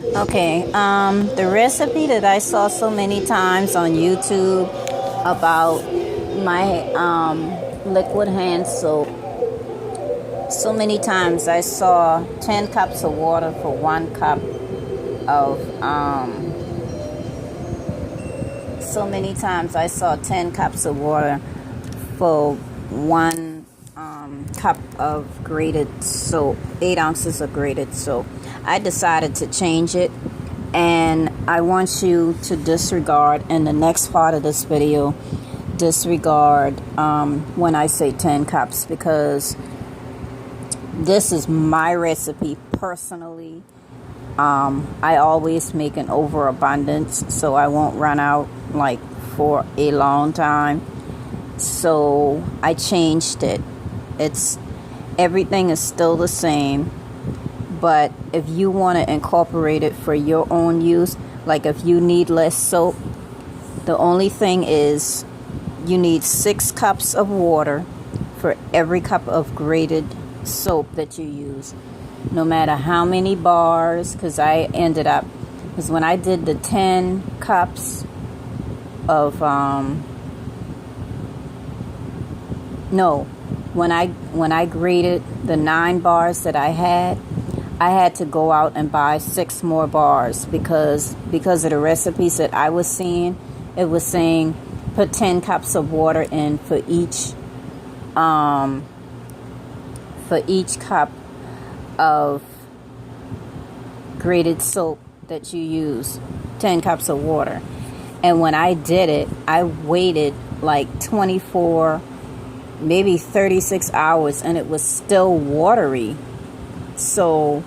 Okay, the recipe that I saw so many times on YouTube about my liquid hand soap, so many times I saw 10 cups of water for 1 cup of, so many times I saw 10 cups of water for 1 cup of grated soap, 8 ounces of grated soap. I decided to change it, and I want you to disregard in the next part of this video, disregard when I say 10 cups, because this is my recipe personally. I always make an overabundance so I won't run out like for a long time. So I changed it. It's everything is still the same, but if you want to incorporate it for your own use, like if you need less soap, the only thing is you need 6 cups of water for every cup of grated soap that you use, no matter how many bars. Because when I did the 10 cups of when I grated the 9 bars that I had to go out and buy 6 more bars because of the recipes that I was seeing. It was saying put 10 cups of water in for each cup of grated soap that you use. 10 cups of water. And when I did it, I waited like 24, maybe 36 hours, and it was still watery. So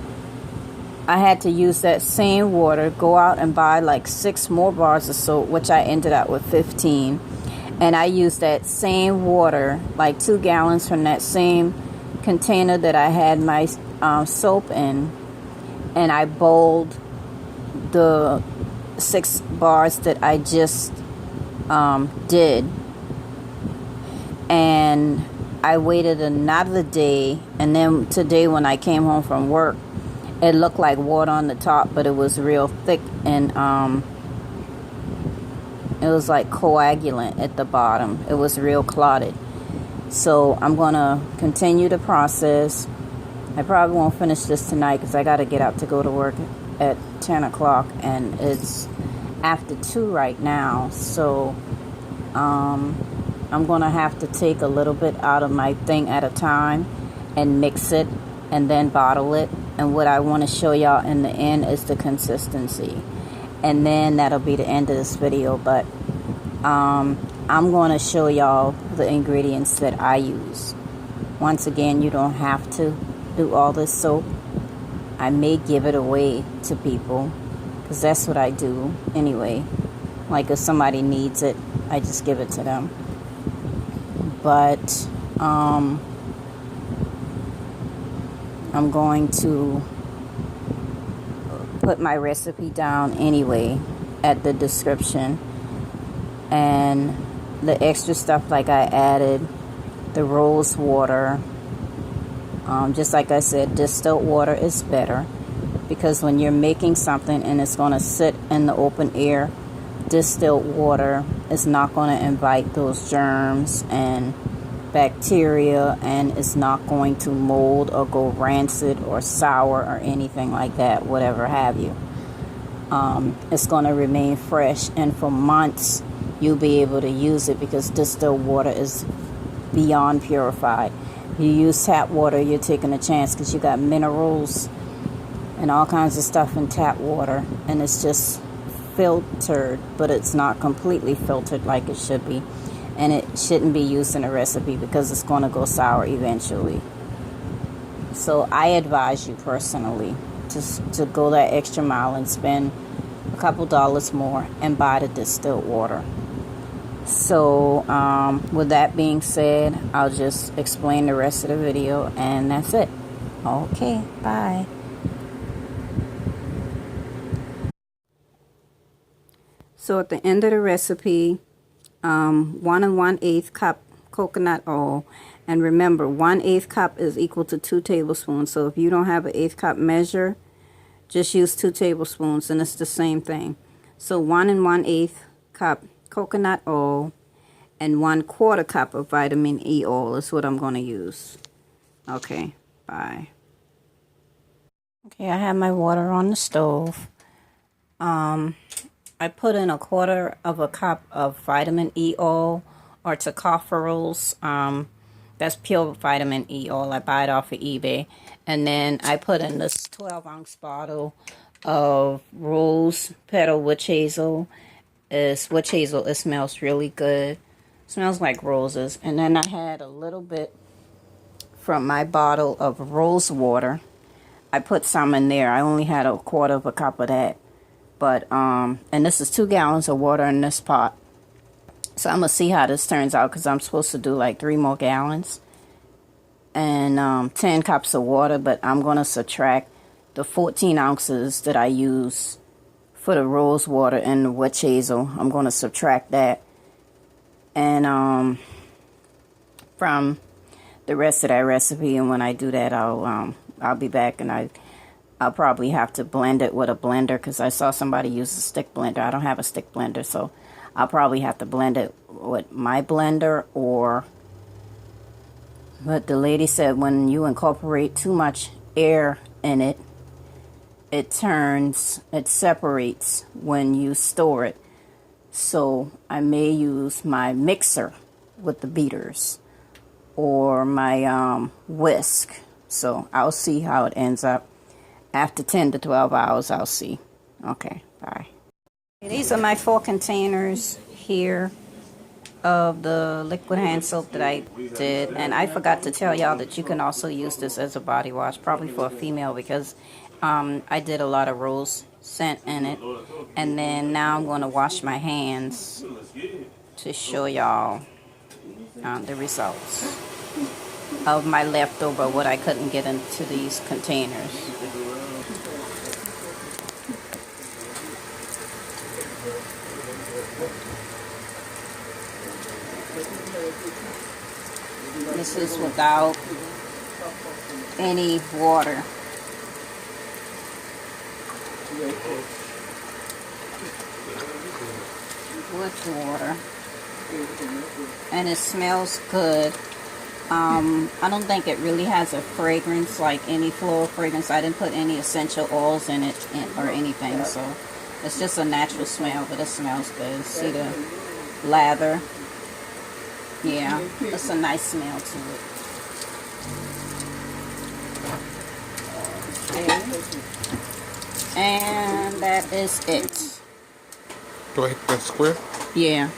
I had to use that same water, go out and buy like 6 more bars of soap, which I ended up with 15. And I used that same water, like 2 gallons from that same container that I had my soap in, and I bowled the 6 bars that I just did. And I waited another day, and then today when I came home from work, it looked like water on the top, but it was real thick, and it was like coagulant at the bottom. It was real clotted. So I'm going to continue the process. I probably won't finish this tonight because I got to get up to go to work at 10 o'clock, and it's after 2 right now. So I'm going to have to take a little bit out of my thing at a time and mix it and then bottle it. And what I want to show y'all in the end is the consistency. And then that'll be the end of this video. But I'm going to show y'all the ingredients that I use. Once again, you don't have to do all this soap. I may give it away to people because that's what I do anyway. Like if somebody needs it, I just give it to them. But I'm going to put my recipe down anyway at the description, and the extra stuff like I added the rose water. Just like I said, distilled water is better because when you're making something and it's going to sit in the open air, distilled water is not going to invite those germs and bacteria, and it's not going to mold or go rancid or sour or anything like that, whatever have you. It's going to remain fresh, and for months you'll be able to use it because distilled water is beyond purified. You use tap water, you're taking a chance because you got minerals and all kinds of stuff in tap water, and it's just filtered, but it's not completely filtered like it should be, and it shouldn't be used in a recipe because it's going to go sour eventually. So I advise you personally to go that extra mile and spend a couple dollars more and buy the distilled water. So with that being said, I'll just explain the rest of the video, and that's it. Okay, bye. So at the end of the recipe, 1 1/8 cup coconut oil, and remember 1/8 cup is equal to 2 tablespoons. So if you don't have an 1/8 cup measure, just use 2 tablespoons, and it's the same thing. So 1 1/8 cup coconut oil and 1/4 cup of vitamin E oil is what I'm going to use. Okay, bye. Okay, I have my water on the stove. I put in 1/4 cup of vitamin E oil, or tocopherols. That's pure vitamin E oil. I buy it off of eBay. And then I put in this 12-ounce bottle of rose petal witch hazel. It's witch hazel. It smells really good. It smells like roses. And then I had a little bit from my bottle of rose water. I put some in there. I only had 1/4 cup of that. But, and this is 2 gallons of water in this pot. So I'm going to see how this turns out, because I'm supposed to do like 3 more gallons. And 10 cups of water, but I'm going to subtract the 14 ounces that I use for the rose water and the witch hazel. I'm going to subtract that. And from the rest of that recipe, and when I do that, I'll be back, and I'll probably have to blend it with a blender, because I saw somebody use a stick blender. I don't have a stick blender, so I'll probably have to blend it with my blender. But the lady said when you incorporate too much air in it, it separates when you store it. So I may use my mixer with the beaters, or my whisk. So I'll see how it ends up. After 10 to 12 hours, I'll see. Okay, bye. These are my 4 containers here of the liquid hand soap that I did. And I forgot to tell y'all that you can also use this as a body wash, probably for a female, because I did a lot of rose scent in it. And then now I'm going to wash my hands to show y'all the results of my leftover, what I couldn't get into these containers. This is without any water. With water. And it smells good. I don't think it really has a fragrance like any floral fragrance. I didn't put any essential oils in it or anything, so it's just a natural smell, but it smells good. See the lather? Yeah, it's a nice smell to it. Okay. And that is it. Do I hit that square? Yeah.